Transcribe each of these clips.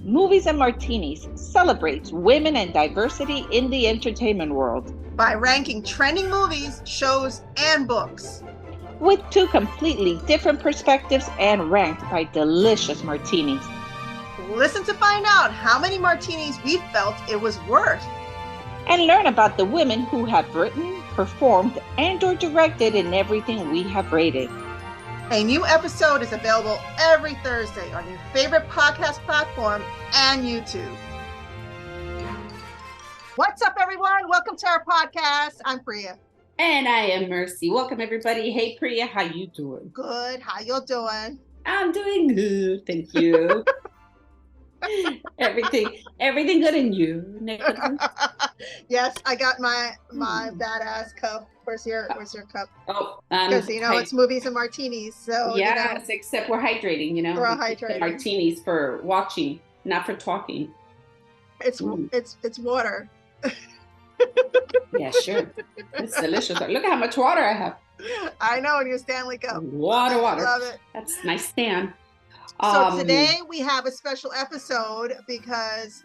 Movies and Martinis celebrates women and diversity in the entertainment world by ranking trending movies, shows, and books with two completely different perspectives and ranked by delicious martinis. Listen to find out how many martinis we felt it was worth. And learn about the women who have written, performed, and/or directed in everything we have rated. A new episode is available every Thursday on your favorite podcast platform and YouTube. What's up, everyone? Welcome to our podcast. I'm Priya. And I am Mercy. Welcome, everybody. Hey, Priya, how you doing? Good. How you doing? I'm doing good. Thank you. everything good in you. Yes, I got my badass cup. Where's your cup? Oh, because it's movies and martinis. So yes, except we're hydrating. We're hydrating. Martinis for watching, not for talking. It's water. Yeah, sure. It's delicious. Look at how much water I have. I know, in your Stanley cup. Water. Love it. That's nice stand. So today we have a special episode because,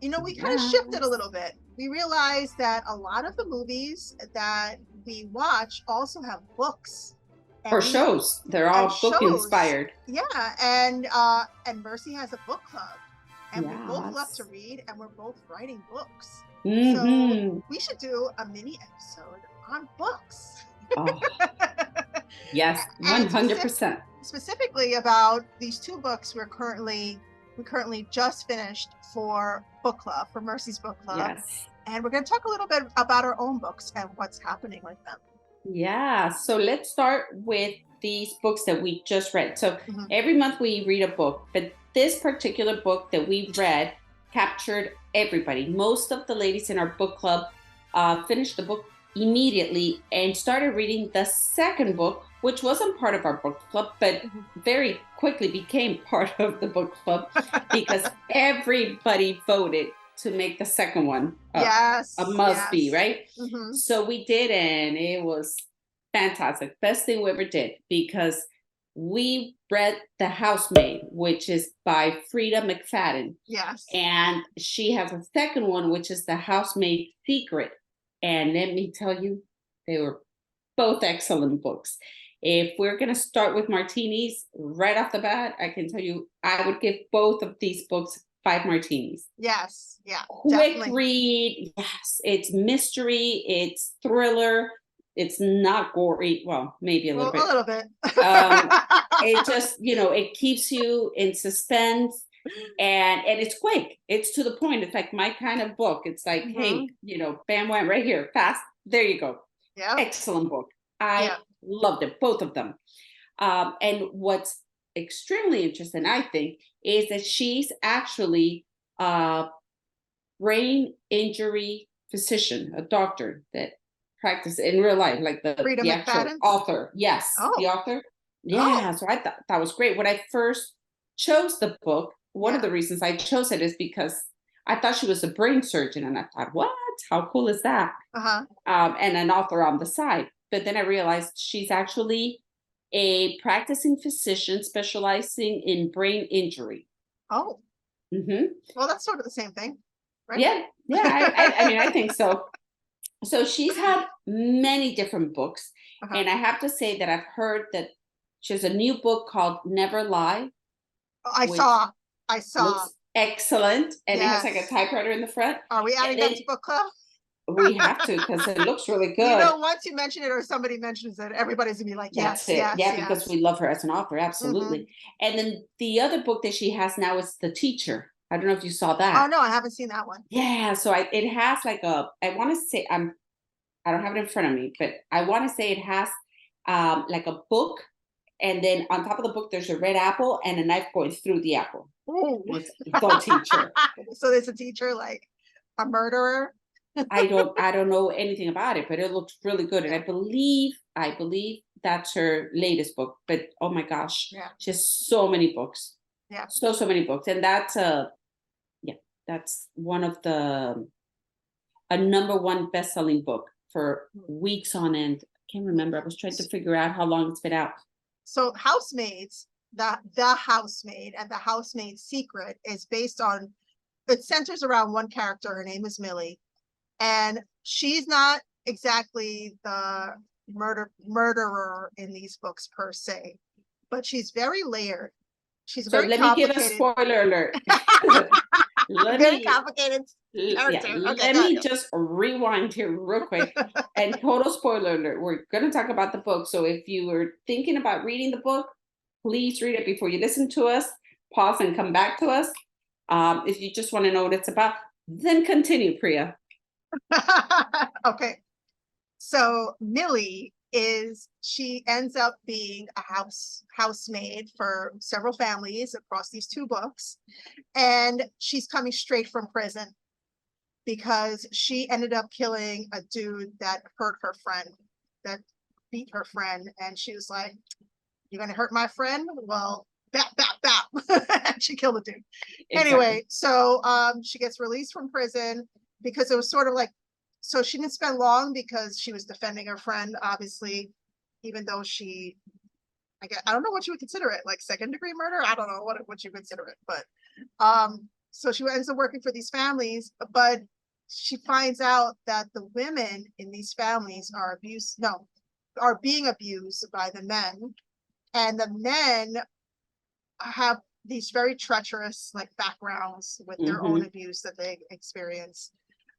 we kind of shifted a little bit. We realized that a lot of the movies that we watch also have books. Or shows. They're all book inspired. Yeah, and Mercy has a book club. And we both love to read, and we're both writing books. Mm-hmm. So we should do a mini episode on books. Oh. Yes, 100%. Specifically about these two books we currently just finished for book club, for Mercy's book club. Yes. And we're going to talk a little bit about our own books and what's happening with them. Yeah, so let's start with these books that we just read. So every month we read a book, but this particular book that we read captured everybody. Most of the ladies in our book club finished the book immediately and started reading the second book, which wasn't part of our book club, but very quickly became part of the book club because everybody voted to make the second one a must-be, right? Mm-hmm. So we did, and it was fantastic. Best thing we ever did, because we read The Housemaid, which is by Frida McFadden. Yes. And she has a second one, which is The Housemaid Secret. And let me tell you, they were both excellent books. If we're going to start with martinis right off the bat, I can tell you, I would give both of these books 5 martinis. Yes. Yeah. Quick definitely. read. Yes. It's mystery. It's thriller. It's not gory. Well, maybe a little bit. A little bit. It just, it keeps you in suspense, and it's quick. It's to the point. It's like my kind of book. It's like, hey, bam, wham, right here, fast. There you go. Yeah. Excellent book. I loved it, both of them. And what's extremely interesting, I think, is that she's actually a brain injury physician, a doctor that practice in real life, like the actual author. Yes, the author. Yeah, so I thought that was great. When I first chose the book, one of the reasons I chose it is because I thought she was a brain surgeon, and I thought, what? How cool is that? And an author on the side. But then I realized she's actually a practicing physician specializing in brain injury. Oh. Mm-hmm. Well, that's sort of the same thing, right? Yeah. I mean, I think so. So she's had many different books. And I have to say that I've heard that she has a new book called Never Lie. I saw. Looks excellent. And it has like a typewriter in the front. Are we adding that to book club? We have to, because it looks really good. Once you mention it or somebody mentions it, everybody's going to be like, yes. Because we love her as an author. Absolutely. Mm-hmm. And then the other book that she has now is The Teacher. I don't know if you saw that. Oh, no, I haven't seen that one. Yeah. So it has like I want to say, I don't have it in front of me, but I want to say it has like a book. And then on top of the book, there's a red apple and a knife going through the apple. Ooh. It's The Teacher. So there's a teacher, like a murderer? I don't know anything about it, but it looks really good. And I believe that's her latest book. But oh my gosh, she has so many books. Yeah. So many books. And that's one of a number one best-selling book for weeks on end. I can't remember. I was trying to figure out how long it's been out. So Housemaids the Housemaid, and the Housemaid's Secret is based on, it centers around one character. Her name is Millie, and she's not exactly the murderer in these books per se, but she's very layered. She's So very let me give a spoiler alert. Very complicated character. Yeah, okay, let me just rewind here real quick. And total spoiler alert, we're going to talk about the book. So if you were thinking about reading the book, please read it before you listen to us. Pause and come back to us. If you just want to know what it's about, then continue, Priya. Okay. So Millie she ends up being a housemaid for several families across these two books. And she's coming straight from prison because she ended up killing a dude that hurt her friend, that beat her friend. And she was like, "You're going to hurt my friend? Well, bap, bap, bap." And she killed the dude. Exactly. Anyway, so she gets released from prison because it was sort of like, so she didn't spend long because she was defending her friend, obviously, even though I don't know what you would consider it, like second-degree murder. I don't know what you consider it, but so she ends up working for these families, but she finds out that the women in these families are being abused by the men, and the men have these very treacherous like backgrounds with their own abuse that they experience.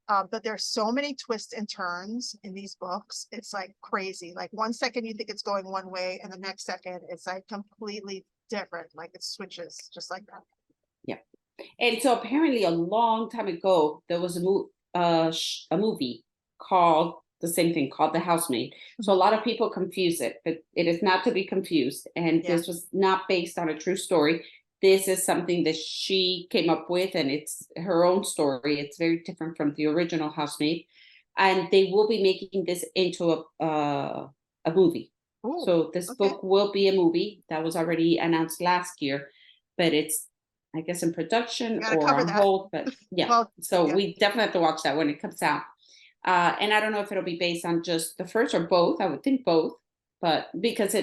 But there's so many twists and turns in these books. It's like crazy. Like one second you think it's going one way, and the next second it's like completely different. Like it switches just like that. Yeah. And so apparently a long time ago, there was a movie called the same thing, called The Housemaid. So a lot of people confuse it, but it is not to be confused. And this was not based on a true story. This is something that she came up with, and it's her own story. It's very different from the original Housemaid. And they will be making this into a movie. Ooh, so this book will be a movie that was already announced last year, but it's, I guess, in production or on hold. But yeah, we definitely have to watch that when it comes out. And I don't know if it'll be based on just the first or both. I would think both, but because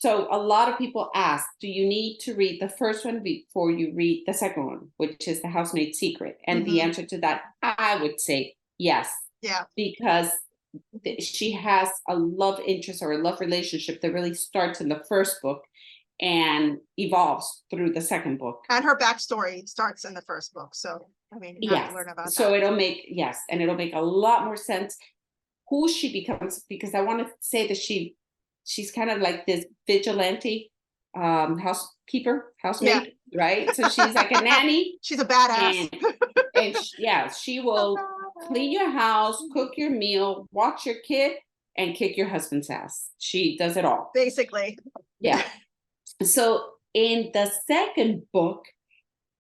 so a lot of people ask, do you need to read the first one before you read the second one, which is The Housemaid's Secret? And the answer to that, I would say yes. Yeah. Because she has a love interest or a love relationship that really starts in the first book and evolves through the second book. And her backstory starts in the first book. So, I mean, you have to learn about that. So it'll make a lot more sense who she becomes, because I want to say that she's kind of like this vigilante housemaid, right? So she's like a nanny. She's a badass. And she will clean your house, cook your meal, watch your kid, and kick your husband's ass. She does it all. Basically. Yeah. So in the second book,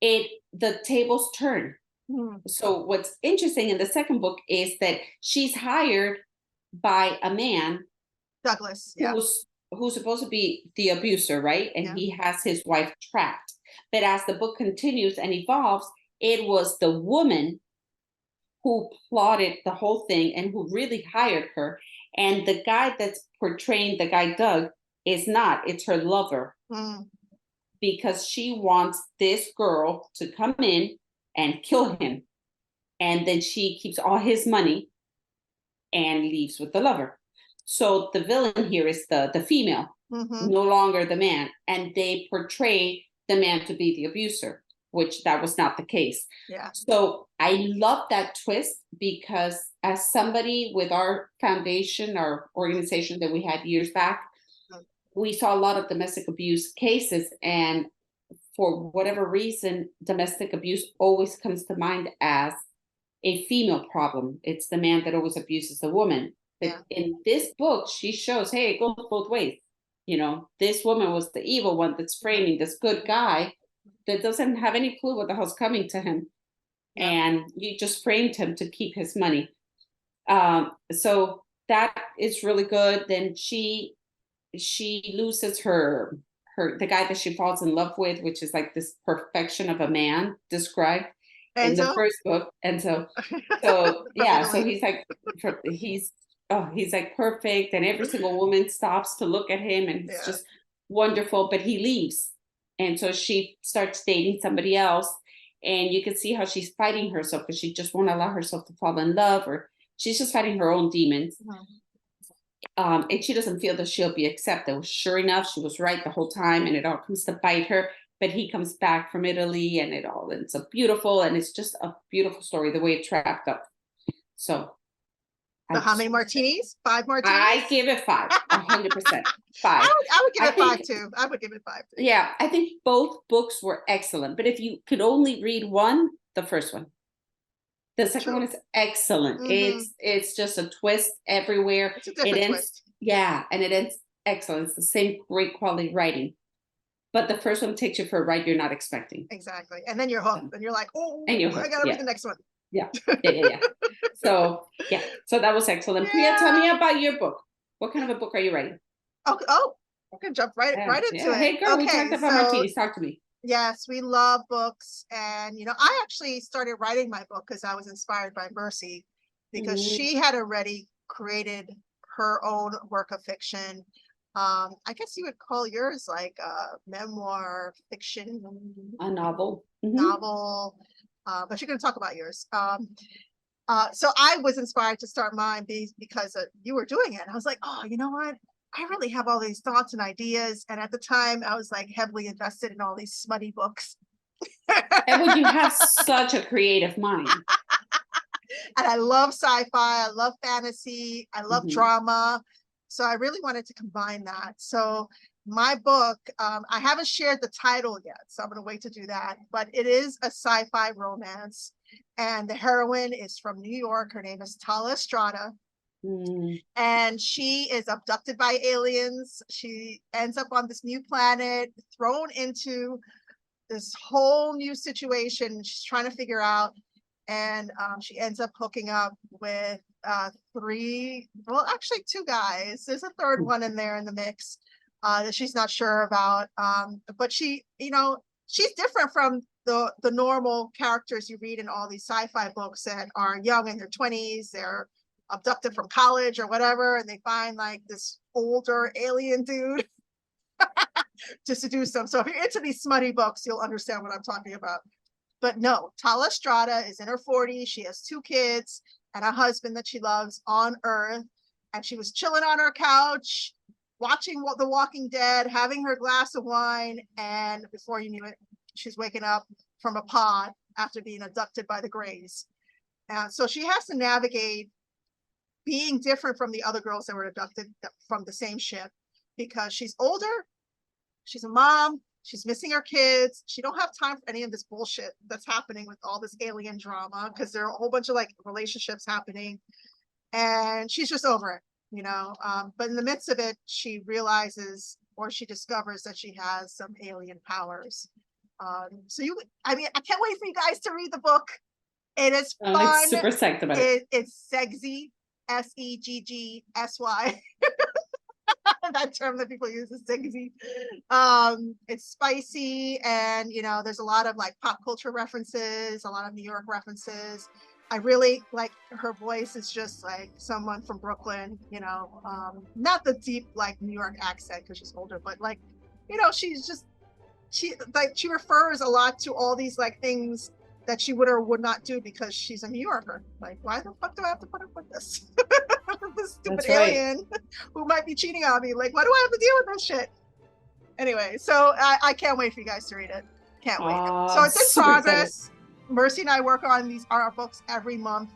the tables turn. So what's interesting in the second book is that she's hired by a man, Douglas, who's supposed to be the abuser, right? And he has his wife trapped. But as the book continues and evolves, it was the woman who plotted the whole thing and who really hired her. And the guy that's portraying the guy Doug is not. It's her lover. Because she wants this girl to come in and kill him. And then she keeps all his money and leaves with the lover. So the villain here is the female, no longer the man. And they portray the man to be the abuser, which that was not the case. Yeah. So I love that twist, because as somebody with our foundation, our organization that we had years back, we saw a lot of domestic abuse cases. And for whatever reason, domestic abuse always comes to mind as a female problem. It's the man that always abuses the woman. But in this book, she shows, hey, it goes both ways. You know, this woman was the evil one that's framing this good guy that doesn't have any clue what the hell's coming to him. And you just framed him to keep his money. So that is really good. Then she loses the guy that she falls in love with, which is like this perfection of a man described in the first book. And so he's like perfect, and every single woman stops to look at him, and it's just wonderful. But he leaves And so she starts dating somebody else, and you can see how she's fighting herself because she just won't allow herself to fall in love, or she's just fighting her own demons. And she doesn't feel that she'll be accepted. Well, sure enough, she was right the whole time, and it all comes to bite her. But he comes back from Italy, and it all ends up beautiful, and it's just a beautiful story the way it's wrapped up. So, how many martinis? 5 martinis? I give it 5, 100%. 5. I would give it 5 too. I would give it 5 too. Yeah, I think both books were excellent. But if you could only read one, the first one. The second one is excellent. It's just a twist everywhere. It's a different twist. Yeah, and it ends excellent. It's the same great quality writing. But the first one takes you for a ride you're not expecting. Exactly. And then you're hooked. And you're like, oh, I got to read the next one. Yeah. So that was excellent. Priya, tell me about your book. What kind of a book are you writing? Oh, I can jump right into it. Hey, girl, we talked about martinis. Talk to me. Yes, we love books. And, I actually started writing my book because I was inspired by Mercy, because she had already created her own work of fiction. I guess you would call yours like a memoir fiction. A novel. Novel. But you're going to talk about yours. So I was inspired to start mine because you were doing it. And I was like, oh, you know what? I really have all these thoughts and ideas. And at the time, I was like heavily invested in all these smutty books. And when you have such a creative mind. And I love sci-fi. I love fantasy. I love drama. So I really wanted to combine that. So my book, I haven't shared the title yet, so I'm going to wait to do that. But it is a sci-fi romance. And the heroine is from New York. Her name is Tala Estrada. And she is abducted by aliens. She ends up on this new planet, thrown into this whole new situation. She's trying to figure out. And she ends up hooking up with 2 guys. There's a third one in there in the mix that she's not sure about. But she, she's different from the normal characters you read in all these sci-fi books that are young in their 20s. They're abducted from college or whatever, and they find like this older alien dude to seduce them. So if you're into these smutty books, you'll understand what I'm talking about. But no, Tala Estrada is in her 40s. She has 2 kids and a husband that she loves on Earth. And she was chilling on her couch, watching The Walking Dead, having her glass of wine. And before you knew it, she's waking up from a pod after being abducted by the Greys. So she has to navigate being different from the other girls that were abducted from the same ship, because she's older, she's a mom, she's missing her kids. She don't have time for any of this bullshit that's happening with all this alien drama, because there are a whole bunch of like relationships happening, and she's just over it, but in the midst of it, she realizes, or she discovers, that she has some alien powers. I can't wait for you guys to read the book. It is fun. I'm super psyched about it. It's sexy. Seggsy. That term that people use is sexy. It's spicy, and there's a lot of like pop culture references, a lot of New York references. I really like her voice. Is just like someone from Brooklyn, not the deep like New York accent because she's older, but like, she refers a lot to all these like things that she would or would not do because she's a New Yorker. Like, why the fuck do I have to put up with this? This stupid alien who might be cheating on me. Like, why do I have to deal with this shit? Anyway, so I can't wait for you guys to read it. Can't wait. So it's in progress. Excited. Mercy and I work on our books every month,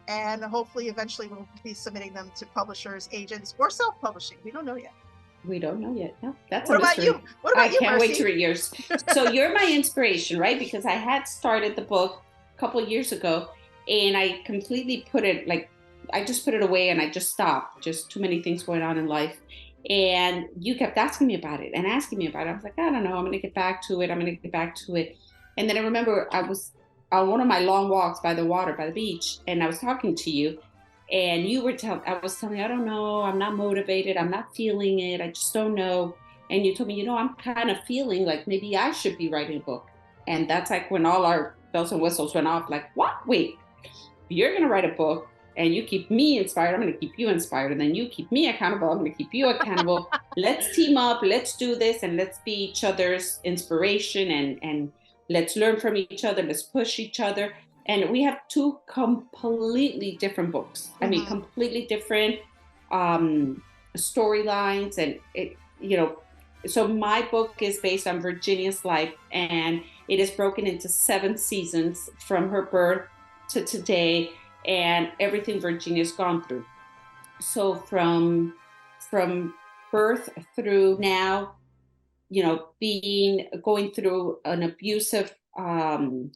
and hopefully eventually we'll be submitting them to publishers, agents, or self-publishing. We don't know yet. No, that's what about you? What about you, I can't Mercy? wait to read yours. So you're my inspiration, right? Because I had started the book a couple of years ago, and I completely put it I just put it away, and I just stopped. Just too many things going on in life. And you kept asking me about it and asking me about it. I was like, I don't know. I'm going to get back to it. And then I remember I was on one of my long walks by the water, by the beach, and I was talking to you. And you were I was telling you, I don't know, I'm not motivated, I'm not feeling it, I just don't know. And you told me, I'm kind of feeling like maybe I should be writing a book. And that's like when all our bells and whistles went off, like, what? Wait, you're going to write a book and you keep me inspired, I'm going to keep you inspired. And then you keep me accountable, I'm going to keep you accountable. Let's team up, let's do this, and let's be each other's inspiration, and let's learn from each other, let's push each other. And we have two completely different books. I mean, completely different storylines. And it, you know, so my book is based on Virginia's life, and it is broken into 7 seasons from her birth to today, and everything Virginia's gone through. So from birth through now, you know, going through an abusive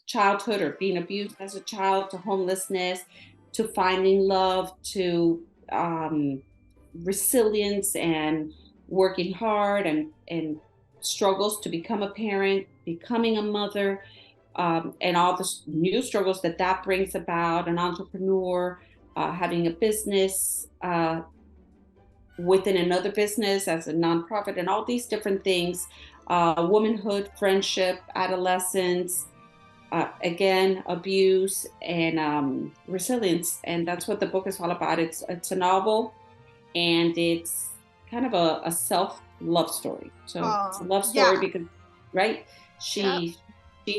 childhood, or being abused as a child, to homelessness, to finding love, to resilience and working hard, and struggles to become a parent, becoming a mother, and all the new struggles that brings about, an entrepreneur, having a business within another business as a nonprofit, and all these different things, womanhood, friendship, adolescence, again, abuse, and resilience. And that's what the book is all about. It's a novel, and it's kind of a self-love story. So it's a love story because, right, she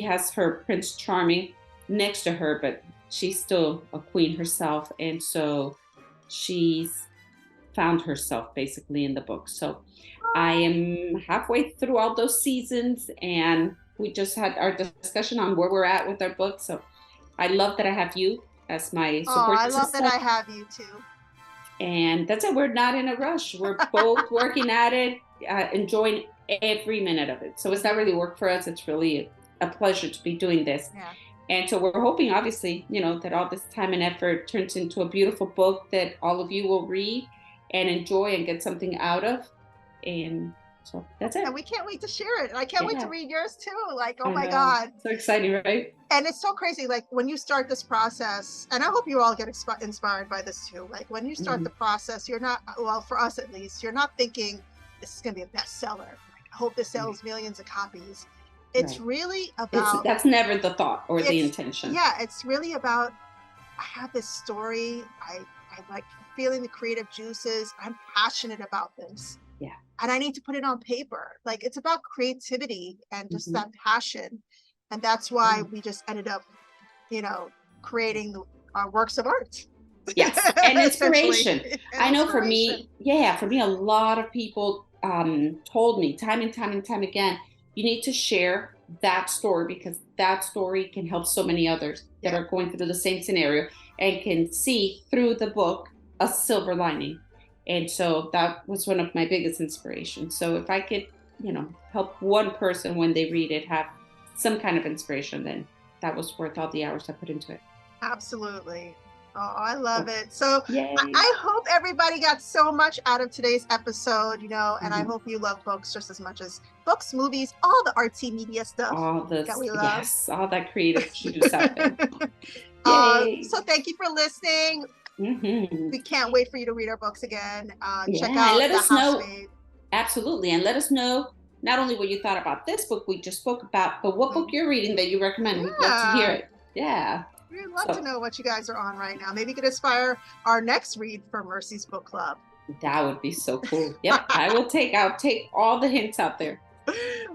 has her Prince Charming next to her, but she's still a queen herself. And so she's found herself basically in the book. So I am halfway through all those seasons, and we just had our discussion on where we're at with our book. So I love that I have you as my support system. I love that I have you too. And that's it. We're not in a rush. We're both working at it, enjoying every minute of it. So it's not really work for us. It's really a pleasure to be doing this. Yeah. And so we're hoping, obviously, you know, that all this time and effort turns into a beautiful book that all of you will read and enjoy and get something out of. And so that's it. And we can't wait to share it. And I can't wait to read yours too. Like, oh my God. So exciting, right? And it's so crazy. Like when you start this process, and I hope you all get inspired by this too. Like when you start the process, you're not, well, for us at least, you're not thinking this is going to be a bestseller. Like, I hope this sells millions of copies. It's really about, that's never the thought or the intention. Yeah, it's really about, I have this story. I like feeling the creative juices. I'm passionate about this. Yeah. And I need to put it on paper. Like it's about creativity and just that passion. And that's why we just ended up, you know, creating our works of art. Yes. And inspiration. I know for me, a lot of people told me time and time again, you need to share that story, because that story can help so many others that are going through the same scenario and can see through the book a silver lining. And so that was one of my biggest inspirations. So if I could, you know, help one person when they read it have some kind of inspiration, then that was worth all the hours I put into it. Absolutely. Oh, I love it. So I hope everybody got so much out of today's episode, you know, and I hope you love books just as much as books, movies, all the artsy media stuff that we love. Yes, all that creative juice out there. So thank you for listening. We can't wait for you to read our books again. Check out let us know. Housemaid. Absolutely. And let us know not only what you thought about this book we just spoke about, but what book you're reading that you recommend. We'd love to hear it. Yeah. We'd love to know what you guys are on right now. Maybe you could inspire our next read for Mercy's book club. That would be so cool. Yep. I'll take all the hints out there.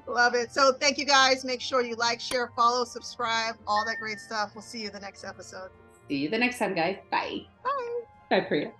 Love it. So thank you guys. Make sure you like, share, follow, subscribe, all that great stuff. We'll see you in the next episode. See you the next time, guys. Bye. Bye. Bye, Priya.